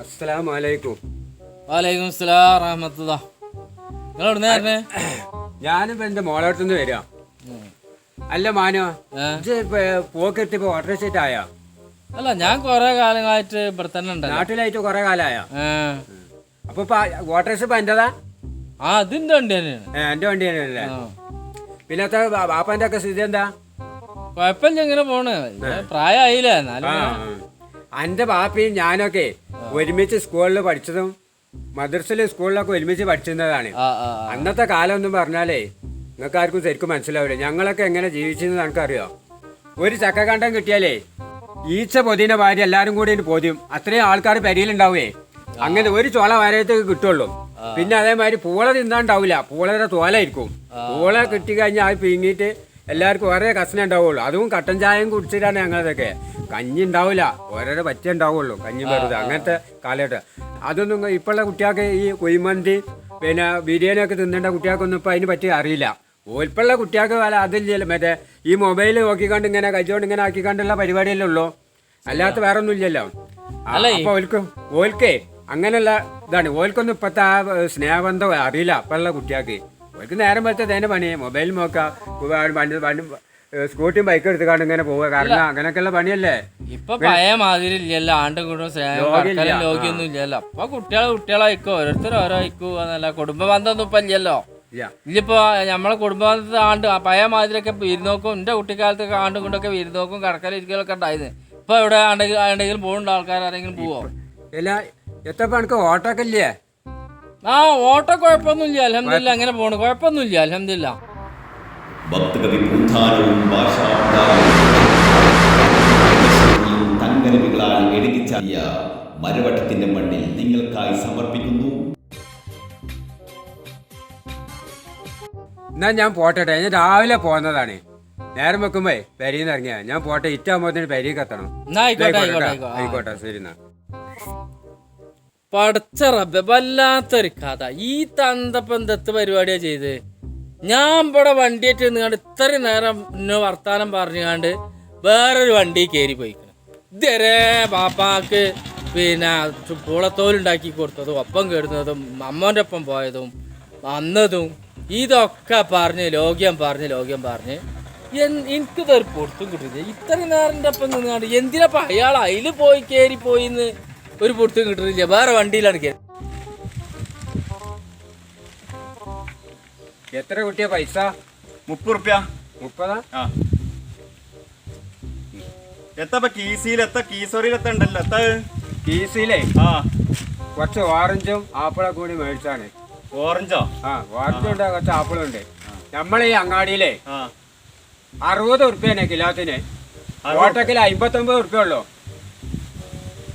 അസ്സലാമു അലൈക്കും. വലൈക്കും അസ്സലാം റഹ്മത്തുള്ളാഹി. നിങ്ങൾ എവിടുന്നാ വരുന്നേ? ഞാനിപ്പോ എന്റെ മോളോടത്തുനിന്ന് വരാം. അല്ല മാനോ, പോക്കെത്തിപ്പോ ഓട്ടോറിക്ഷ ആയാ? അല്ല, ഞാൻ കൊറേ കാലങ്ങളായിട്ട് ഇവിടെ തന്നെ ഉണ്ട്. നാട്ടിലായിട്ട് കൊറേ കാലായ. അപ്പൊ ഓട്ടോറിക്ഷ ഇപ്പൊ എന്റേതാ? ആ, അതിന്റെ വണ്ടി തന്നെയാണ്. എന്റെ വണ്ടി തന്നെയല്ലേ? പിന്നത്തെ ബാപ്പാന്റെ ഒക്കെ സ്ഥിതി എന്താ? കൊഴപ്പില്ല, ഇങ്ങനെ പോണ്. പ്രായമായില്ലേ? എന്റെ ബാപ്പയും ഞാനൊക്കെ ഒരുമിച്ച് സ്കൂളിൽ പഠിച്ചതും മദ്രസയിലെ സ്കൂളിലൊക്കെ ഒരുമിച്ച് പഠിച്ചിരുന്നതാണ്. അന്നത്തെ കാലം ഒന്നും പറഞ്ഞാലേ നിങ്ങൾക്ക് ആർക്കും ശരിക്കും മനസ്സിലാവില്ല. ഞങ്ങളൊക്കെ എങ്ങനെ ജീവിച്ചെന്ന് എനിക്കറിയോ? ഒരു ചക്കക്കണ്ടം കിട്ടിയാലേ ഈച്ച പൊതിന്റെ ഭാര്യ എല്ലാരും കൂടി പൊതിയും. അത്രയും ആൾക്കാർ പെരിയിലുണ്ടാവേ. അങ്ങനെ ഒരു ചോള വരയത്തേക്ക് കിട്ടുള്ളൂ. പിന്നെ അതേമാതിരി പൂള തിന്നാണ്ടാവില്ല, പൂളയുടെ തോലായിരിക്കും. പൂള കിട്ടി കഴിഞ്ഞാൽ അത് പിങ്ങിയിട്ട് എല്ലാവർക്കും ഓരോ കഷ്ണം ഉണ്ടാവുള്ളൂ. അതും കട്ടൻ ചായയും കുടിച്ചിട്ടാണ് ഞങ്ങളതൊക്കെ. കഞ്ഞി ഉണ്ടാവില്ല, ഓരോരോ പറ്റ ഉണ്ടാവുള്ളൂ, കഞ്ഞി വെറുതെ. അങ്ങനത്തെ കാലഘട്ടം. അതൊന്നും ഇപ്പോഴുള്ള കുട്ടികൾക്ക് ഈ കുഴിമന്തി പിന്നെ ബിരിയാണി ഒക്കെ തിന്നേണ്ട കുട്ടികൾക്കൊന്നും ഇപ്പം അതിന് പറ്റി അറിയില്ല. ഇപ്പോഴുള്ള കുട്ടികൾക്ക് അതില്ല. മറ്റേ ഈ മൊബൈൽ നോക്കിക്കൊണ്ട് ഇങ്ങനെ കച്ചവടം ഇങ്ങനെ ആക്കിക്കൊണ്ടുള്ള പരിപാടിയല്ലേ ഉള്ളൂ, അല്ലാത്ത വേറെ ഒന്നും ഇല്ലല്ലോ. അപ്പൊ ഓൽക്കേ അങ്ങനെയുള്ള ഇതാണ്. ഓൽക്കൊന്നും ഇപ്പത്തെ ആ സ്നേഹബന്ധം അറിയില്ല ഇപ്പോഴുള്ള കുട്ടികൾക്ക്. ഓൽക്ക് നേരം വെച്ചാൽ തന്നെ പണി മൊബൈൽ നോക്കാം, സ്കൂട്ടിയും ബൈക്ക് എടുത്തുകൊണ്ട് ഇങ്ങനെ പോവുക. കാരണം അങ്ങനെയൊക്കെയുള്ള പണിയല്ലേ. ഇപ്പൊ പഴയ മാതിരി ഇല്ലല്ലോ, ആണ്ടും കൂടും ലോകിയൊന്നും ഇല്ലല്ലോ. അപ്പൊ കുട്ടികളായിക്കോ, ഓരോരുത്തരും ഓരോ അയക്കോ എന്നല്ല. കുടുംബ ബന്ധം ഒന്നും ഇപ്പൊ ഇല്ലല്ലോ. ഇല്ലിപ്പോ നമ്മളെ കുടുംബ ബന്ധത്തെ പഴയ മാതിരിയൊക്കെ വിരുന്നോക്കും. എന്റെ കുട്ടിക്കാലത്തൊക്കെ ആണ്ടും കൊണ്ടൊക്കെ വിരുന്നോക്കും കടക്കലിരിക്കലൊക്കെ ഉണ്ടായിരുന്നു. ഇപ്പൊ ഇവിടെ ആണ്ടെങ്കിലും പോകുന്നുണ്ടോ? ആൾക്കാർ ആരെങ്കിലും പോവോ? ഇല്ല. എത്തപ്പോ എനിക്ക് ഓട്ടോക്കെ ഇല്ലേ? ആ, ഓട്ടോ കുഴപ്പമൊന്നുമില്ല, അൽഹംദുലില്ലാ. അങ്ങനെ പോണു, കുഴപ്പമൊന്നുമില്ല, അൽഹംദുലില്ലാ. മരവട്ടത്തിന്റെ മണ്ണിൽ നിങ്ങൾക്കായി സമർപ്പിക്കുന്നു. എന്നാ ഞാൻ പോട്ടെ. ഞാൻ രാവിലെ പോകുന്നതാണ്. നേരം വെക്കുമ്പോ പെരിന്ന് ഇറങ്ങിയ ഞാൻ പോട്ടെ. ഇറ്റാകുമ്പോഴത്തേന് പെരിക്ക് എത്തണം. ആയിക്കോട്ടെ, ശരി. എന്നാ പടച്ച റബ്ബേ, വല്ലാത്തൊരു കഥ. ഈ തന്തപ്പം ദത്ത് പരിപാടിയാ ചെയ്ത്. ഞാൻ ഇവിടെ വണ്ടിയായിട്ട് നിന്നാണ്ട് ഇത്രയും നേരം ഇന്ന വർത്താനം പറഞ്ഞുകാണ്ട് വേറൊരു വണ്ടി കയറി പോയിക്കണം. ഇതുവരെ ബാപ്പാക്ക് പിന്നെ പൂളത്തോലുണ്ടാക്കി കൊടുത്തതും ഒപ്പം കയറുന്നതും അമ്മോൻ്റെ ഒപ്പം പോയതും വന്നതും ഇതൊക്കെ പറഞ്ഞ് ലോക്യം പറഞ്ഞ് എനിക്കിതൊരു പൊടുത്തും കിട്ടുന്നില്ല. ഇത്രയും നേരം ഒപ്പം നിന്നാണ്ട് എന്തിനപ്പം അയാൾ അതിൽ പോയി കയറി പോയിന്ന് ഒരു പൊടുത്തും കിട്ടുന്നില്ല. വേറെ വണ്ടിയിലാണ് കയറി. എത്ര കുട്ടിയാ പൈസ? 30 റുപ്യ. 30? എത്തപ്പ കീസിയിലെത്ത കീസോറിയിലെത്തണ്ടല്ലോ. കീസിയിലേ കുറച്ച് ഓറഞ്ചും ആപ്പിളൊക്കെ കൂടി മേടിച്ചാണ്. ഓറഞ്ചോ? ഓറഞ്ചും ഉണ്ട്, കുറച്ച് ആപ്പിളും ഉണ്ട്. നമ്മളെ ഈ അങ്ങാടിയിലേ 60 ഉറുപ്പ്യനെ കിലോത്തിന്. ഓട്ടക്കിൽ 59 ഉറുപ്പ്യ ഉള്ളു.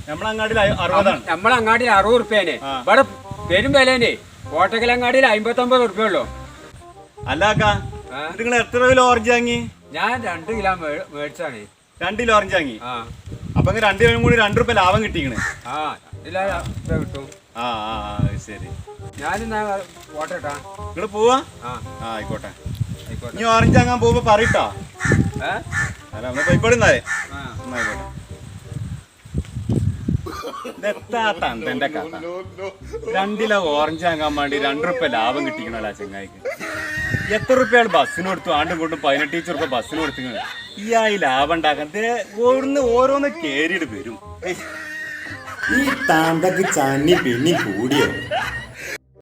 നമ്മളങ്ങാടിയിൽ 60. നമ്മളങ്ങാടിയിൽ 60 ഉറുപ്പ്യനെ. ഇവിടെ പെരും വിലേനെ. ഓട്ടക്കിലങ്ങാടിയിൽ 59 ഉറുപ്പ്യ ഉള്ളു. അല്ലാക്കാ, നിങ്ങൾ എത്ര കിലോ ഓറഞ്ച് വാങ്ങി? ഞാൻ 2 കിലോ മേടിച്ചാണ്. 2 കിലോ ഓറഞ്ച് വാങ്ങി. അപ്പൊ 2 കിലോ കൂടി 2 റുപ്യ ലാഭം കിട്ടിക്കണ്. 2 കിലോ കിട്ടും. ശരി, ഞാനിന്നാ പോട്ടെട്ടാ. നിങ്ങള് പോവാ? ആയിക്കോട്ടെ. ഇനി ഓറഞ്ച് വാങ്ങാൻ പോകുമ്പോ പറയട്ടോ. അല്ല, ഒന്ന് പോയിക്കോടുന്നാലേ. ആയിക്കോട്ടെ. തന്റെ കഥ. 2 കിലോ ഓറഞ്ച് വാങ്ങാൻ വേണ്ടി 2 റുപ്യ ലാഭം കിട്ടിക്കണല്ലോ ചെങ്ങായിക്ക്. എത്ര റുപ്യാണ് ബസ്സിന് കൊടുത്തു? ആണ്ടും കൊണ്ടും 18 റുപ്യ ബസ്സിന് കൊടുത്തിങ്ങനെ. ഈ ലാഭം ഉണ്ടാക്കാൻ ഓരോന്ന് കേറിയിട്ട് വരും. ഈ താന്തക്ക് ചന്നി പിന്നി കൂടിയോ?